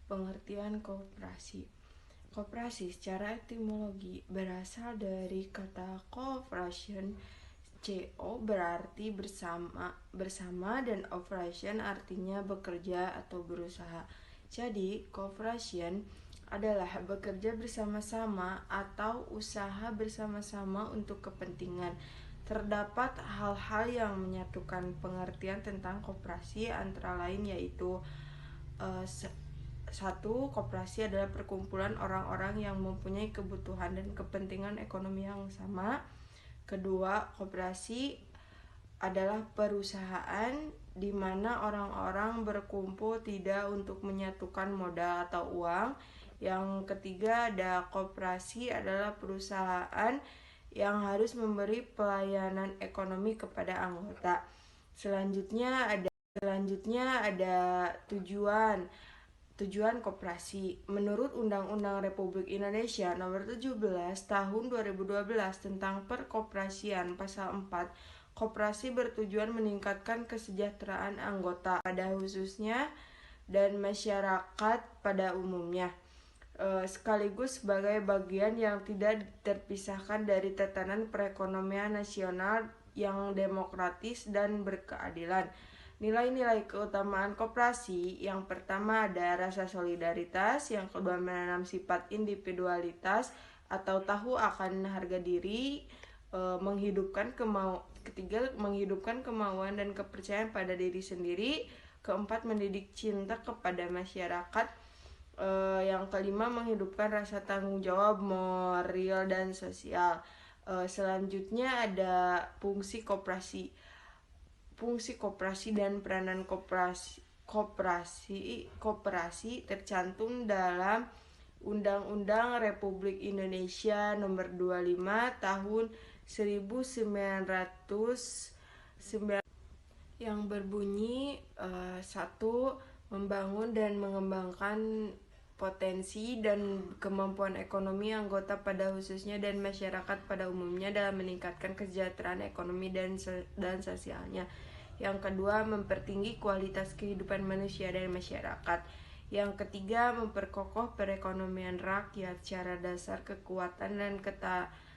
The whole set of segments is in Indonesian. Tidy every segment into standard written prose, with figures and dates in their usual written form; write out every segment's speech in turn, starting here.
Pengertian koperasi. Koperasi secara etimologi berasal dari kata cooperation. CO berarti bersama dan operation artinya bekerja atau berusaha. Jadi, cooperation adalah bekerja bersama-sama atau usaha bersama-sama untuk kepentingan. Terdapat hal-hal yang menyatukan pengertian tentang koperasi, antara lain yaitu satu, koperasi adalah perkumpulan orang-orang yang mempunyai kebutuhan dan kepentingan ekonomi yang sama. Kedua, koperasi adalah perusahaan di mana orang-orang berkumpul tidak untuk menyatukan modal atau uang. Yang ketiga, ada koperasi adalah perusahaan yang harus memberi pelayanan ekonomi kepada anggota. Selanjutnya ada tujuan koperasi. Menurut Undang-Undang Republik Indonesia Nomor 17 Tahun 2012 tentang Perkoperasian Pasal 4, koperasi bertujuan meningkatkan kesejahteraan anggota pada khususnya dan masyarakat pada umumnya, sekaligus sebagai bagian yang tidak terpisahkan dari tatanan perekonomian nasional yang demokratis dan berkeadilan. Nilai-nilai keutamaan koperasi, yang pertama ada rasa solidaritas, yang kedua menanam sifat individualitas atau tahu akan harga diri, ketiga menghidupkan kemauan dan kepercayaan pada diri sendiri, keempat mendidik cinta kepada masyarakat, yang kelima menghidupkan rasa tanggung jawab moral dan sosial. Selanjutnya ada fungsi koperasi dan peranan koperasi tercantum dalam Undang-Undang Republik Indonesia Nomor 25 Tahun 1990 yang berbunyi, 1. Membangun dan mengembangkan potensi dan kemampuan ekonomi anggota pada khususnya dan masyarakat pada umumnya dalam meningkatkan kesejahteraan ekonomi dan sosialnya. Yang kedua, mempertinggi kualitas kehidupan manusia dan masyarakat. Yang ketiga, memperkokoh perekonomian rakyat secara dasar kekuatan dan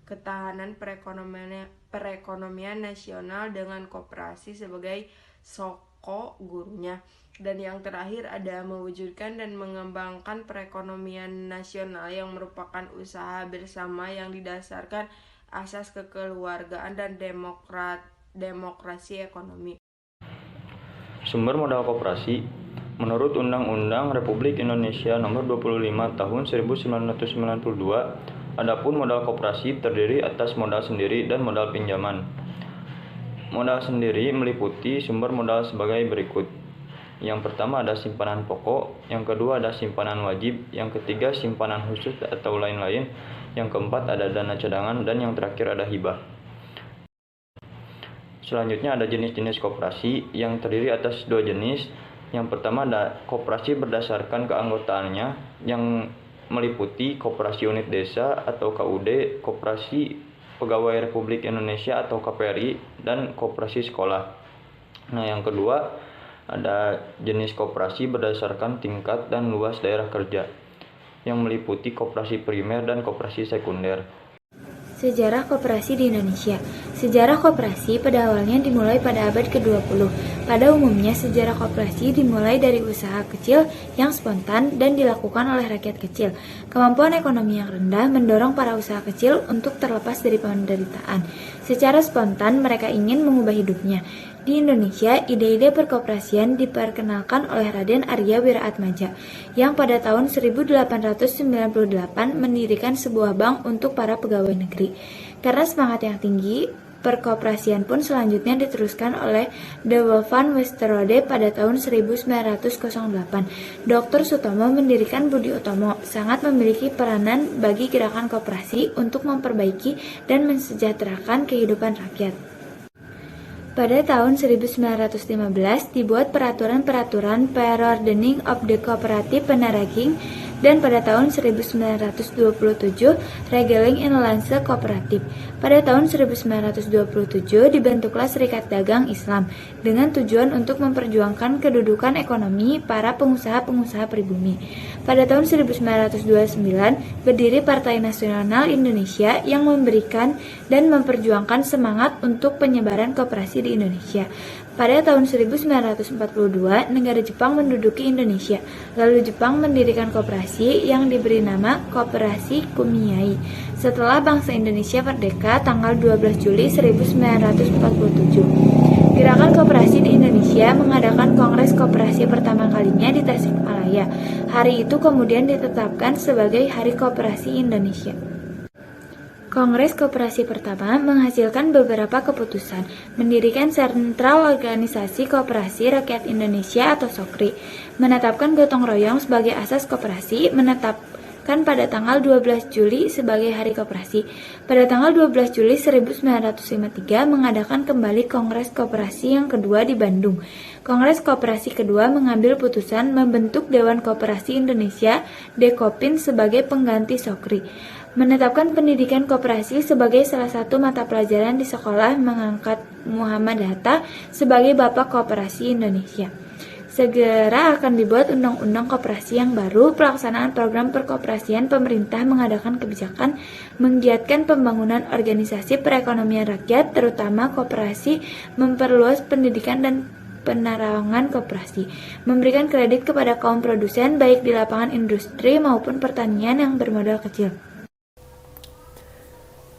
ketahanan perekonomian nasional dengan koperasi sebagai soko gurunya. Dan yang terakhir ada mewujudkan dan mengembangkan perekonomian nasional yang merupakan usaha bersama yang didasarkan asas kekeluargaan dan demokrasi ekonomi. Sumber modal koperasi. Menurut Undang-Undang Republik Indonesia Nomor 25 Tahun 1992, adapun modal koperasi terdiri atas modal sendiri dan modal pinjaman. Modal sendiri meliputi sumber modal sebagai berikut. Yang pertama ada simpanan pokok, yang kedua ada simpanan wajib, yang ketiga simpanan khusus atau lain-lain, yang keempat ada dana cadangan, dan yang terakhir ada hibah. Selanjutnya ada jenis-jenis koperasi yang terdiri atas dua jenis. Yang pertama ada koperasi berdasarkan keanggotaannya yang meliputi koperasi unit desa atau KUD, koperasi pegawai Republik Indonesia atau KPRI, dan koperasi sekolah. Nah, yang kedua ada jenis koperasi berdasarkan tingkat dan luas daerah kerja yang meliputi koperasi primer dan koperasi sekunder. Sejarah koperasi di Indonesia. Sejarah koperasi pada awalnya dimulai pada abad ke-20. Pada umumnya, sejarah koperasi dimulai dari usaha kecil yang spontan dan dilakukan oleh rakyat kecil. Kemampuan ekonomi yang rendah mendorong para usaha kecil untuk terlepas dari penderitaan. Secara spontan, mereka ingin mengubah hidupnya. Di Indonesia, ide-ide perkoperasian diperkenalkan oleh Raden Arya Wiraatmaja yang pada tahun 1898 mendirikan sebuah bank untuk para pegawai negeri. Karena semangat yang tinggi, perkoperasian pun selanjutnya diteruskan oleh De Wolf van Westerode pada tahun 1908. Dr. Sutomo mendirikan Budi Utomo sangat memiliki peranan bagi gerakan koperasi untuk memperbaiki dan mensejahterakan kehidupan rakyat. Pada tahun 1915 dibuat peraturan-peraturan Preordering of the Cooperative Penaraging dan pada tahun 1927 Regeling Inlandse Kooperatif. Pada tahun 1927 dibentuklah Serikat Dagang Islam dengan tujuan untuk memperjuangkan kedudukan ekonomi para pengusaha-pengusaha pribumi. Pada tahun 1929 berdiri Partai Nasional Indonesia yang memberikan dan memperjuangkan semangat untuk penyebaran koperasi di Indonesia. Pada tahun 1942, negara Jepang menduduki Indonesia. Lalu Jepang mendirikan koperasi yang diberi nama Koperasi Kumiai. Setelah bangsa Indonesia merdeka tanggal 12 Juli 1947. Gerakan Koperasi di Indonesia mengadakan Kongres Koperasi pertama kalinya di Tasikmalaya. Hari itu kemudian ditetapkan sebagai Hari Koperasi Indonesia. Kongres Koperasi pertama menghasilkan beberapa keputusan, mendirikan Sentral Organisasi Koperasi Rakyat Indonesia atau SOKRI, menetapkan gotong royong sebagai asas koperasi, menetapkan pada tanggal 12 Juli sebagai Hari Koperasi. Pada tanggal 12 Juli 1953 mengadakan kembali Kongres Koperasi yang kedua di Bandung. Kongres Koperasi kedua mengambil putusan membentuk Dewan Koperasi Indonesia Dekopin sebagai pengganti SOKRI. Menetapkan pendidikan koperasi sebagai salah satu mata pelajaran di sekolah, mengangkat Muhammad Hatta sebagai Bapak Koperasi Indonesia. Segera akan dibuat undang-undang koperasi yang baru. Pelaksanaan program perkoperasian, pemerintah mengadakan kebijakan menggiatkan pembangunan organisasi perekonomian rakyat, terutama koperasi, memperluas pendidikan dan penerangan koperasi, memberikan kredit kepada kaum produsen baik di lapangan industri maupun pertanian yang bermodal kecil.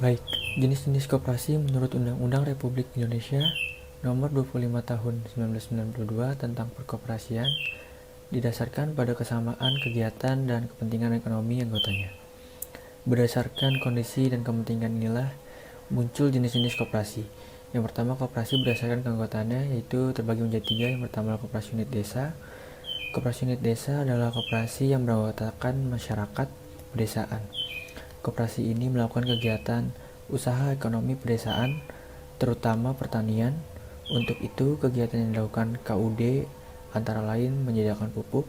Baik, jenis-jenis koperasi menurut Undang-Undang Republik Indonesia Nomor 25 Tahun 1992 tentang perkoperasian didasarkan pada kesamaan kegiatan dan kepentingan ekonomi anggotanya. Berdasarkan kondisi dan kepentingan inilah muncul jenis-jenis koperasi. Yang pertama, koperasi berdasarkan keanggotaannya, yaitu terbagi menjadi 3. Yang pertama adalah koperasi unit desa. Koperasi unit desa adalah koperasi yang beranggotakan masyarakat pedesaan. Koperasi ini melakukan kegiatan usaha ekonomi pedesaan, terutama pertanian. Untuk itu, kegiatan yang dilakukan KUD antara lain menyediakan pupuk,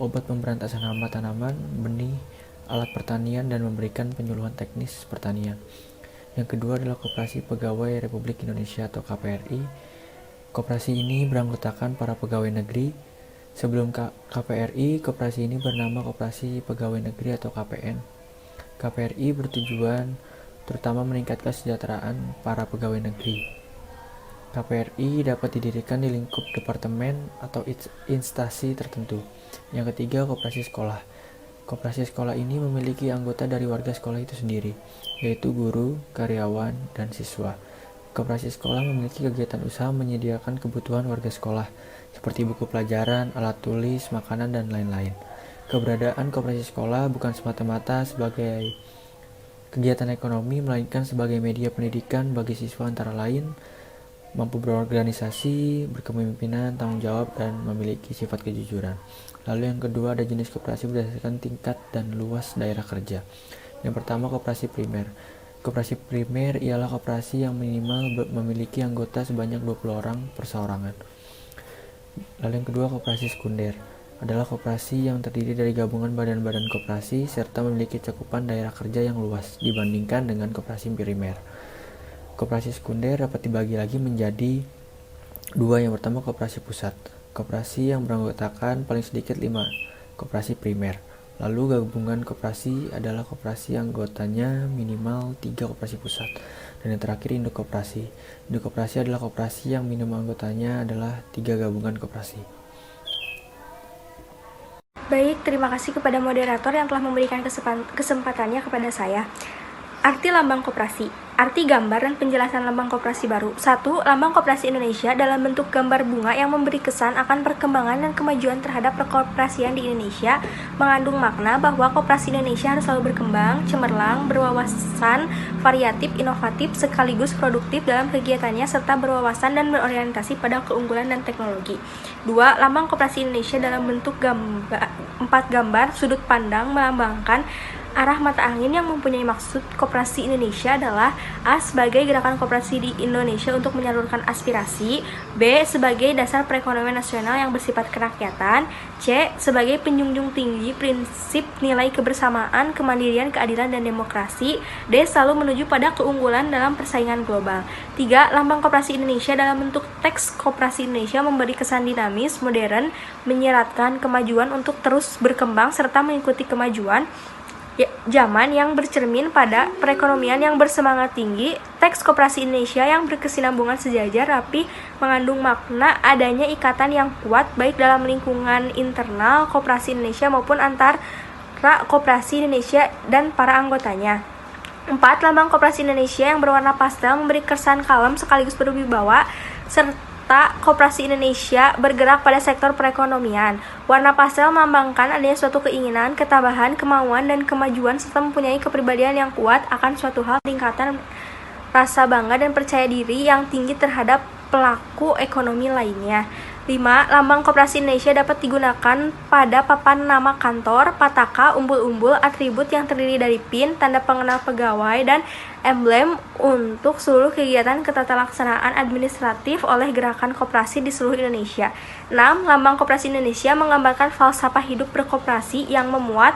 obat pemberantasan hama tanaman, benih, alat pertanian, dan memberikan penyuluhan teknis pertanian. Yang kedua adalah Koperasi Pegawai Republik Indonesia atau KPRI. Koperasi ini beranggotakan para pegawai negeri. Sebelum KPRI, koperasi ini bernama Koperasi Pegawai Negeri atau KPN. KPRI bertujuan terutama meningkatkan kesejahteraan para pegawai negeri. KPRI dapat didirikan di lingkup departemen atau instansi tertentu. Yang ketiga, koperasi sekolah. Koperasi sekolah ini memiliki anggota dari warga sekolah itu sendiri, yaitu guru, karyawan, dan siswa. Koperasi sekolah memiliki kegiatan usaha menyediakan kebutuhan warga sekolah, seperti buku pelajaran, alat tulis, makanan, dan lain-lain. Keberadaan koperasi sekolah bukan semata-mata sebagai kegiatan ekonomi, melainkan sebagai media pendidikan bagi siswa antara lain mampu berorganisasi, berkepemimpinan, tanggung jawab, dan memiliki sifat kejujuran. Lalu yang kedua ada jenis koperasi berdasarkan tingkat dan luas daerah kerja. Yang pertama, koperasi primer. Koperasi primer ialah koperasi yang minimal memiliki anggota sebanyak 20 orang perseorangan. Lalu yang kedua, koperasi sekunder adalah koperasi yang terdiri dari gabungan badan-badan koperasi serta memiliki cakupan daerah kerja yang luas dibandingkan dengan koperasi primer. Koperasi sekunder dapat dibagi lagi menjadi 2. Yang pertama, koperasi pusat. Koperasi yang beranggotakan paling sedikit 5 koperasi primer. Lalu gabungan koperasi adalah koperasi yang anggotanya minimal 3 koperasi pusat. Dan yang terakhir, induk koperasi. Induk koperasi adalah koperasi yang minimal anggotanya adalah 3 gabungan koperasi. Baik, terima kasih kepada moderator yang telah memberikan kesempatannya kepada saya. Arti lambang koperasi. Arti gambar dan penjelasan lambang koperasi baru. 1. Lambang koperasi Indonesia dalam bentuk gambar bunga yang memberi kesan akan perkembangan dan kemajuan terhadap perkoperasian di Indonesia, mengandung makna bahwa koperasi Indonesia harus selalu berkembang, cemerlang, berwawasan, variatif, inovatif, sekaligus produktif dalam kegiatannya, serta berwawasan dan berorientasi pada keunggulan dan teknologi. 2. Lambang koperasi Indonesia dalam bentuk 4 gambar sudut pandang melambangkan Arah mata angin yang mempunyai maksud Koperasi Indonesia adalah A. Sebagai gerakan koperasi di Indonesia untuk menyalurkan aspirasi, B. Sebagai dasar perekonomian nasional yang bersifat kerakyatan, C. Sebagai penjunjung tinggi prinsip nilai kebersamaan, kemandirian, keadilan, dan demokrasi, D. Selalu menuju pada keunggulan dalam persaingan global. 3. Lambang Koperasi Indonesia dalam bentuk teks Koperasi Indonesia memberi kesan dinamis, modern, menyeratkan kemajuan untuk terus berkembang serta mengikuti kemajuan zaman yang bercermin pada perekonomian yang bersemangat tinggi. Teks Koperasi Indonesia yang berkesinambungan sejajar, rapi, mengandung makna adanya ikatan yang kuat baik dalam lingkungan internal Koperasi Indonesia maupun antara Koperasi Indonesia dan para anggotanya. 4. Lambang Koperasi Indonesia yang berwarna pastel memberi kesan kalem sekaligus berwibawa, serta Koperasi Indonesia bergerak pada sektor perekonomian. Warna pastel melambangkan adanya suatu keinginan, ketabahan, kemauan, dan kemajuan serta mempunyai kepribadian yang kuat akan suatu hal, peningkatan rasa bangga dan percaya diri yang tinggi terhadap pelaku ekonomi lainnya. 5. Lambang Koperasi Indonesia dapat digunakan pada papan nama kantor, pataka, umbul-umbul, atribut yang terdiri dari PIN, tanda pengenal pegawai, dan emblem untuk seluruh kegiatan ketatalaksanaan administratif oleh gerakan koperasi di seluruh Indonesia. 6. Lambang Koperasi Indonesia menggambarkan falsafah hidup berkoperasi yang memuat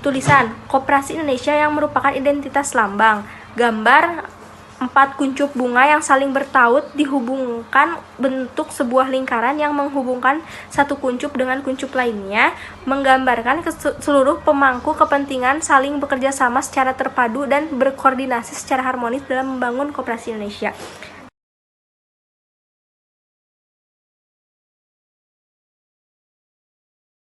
tulisan Koperasi Indonesia yang merupakan identitas lambang. Gambar 4 kuncup bunga yang saling bertaut dihubungkan bentuk sebuah lingkaran yang menghubungkan satu kuncup dengan kuncup lainnya, menggambarkan seluruh pemangku kepentingan saling bekerja sama secara terpadu dan berkoordinasi secara harmonis dalam membangun Koperasi Indonesia.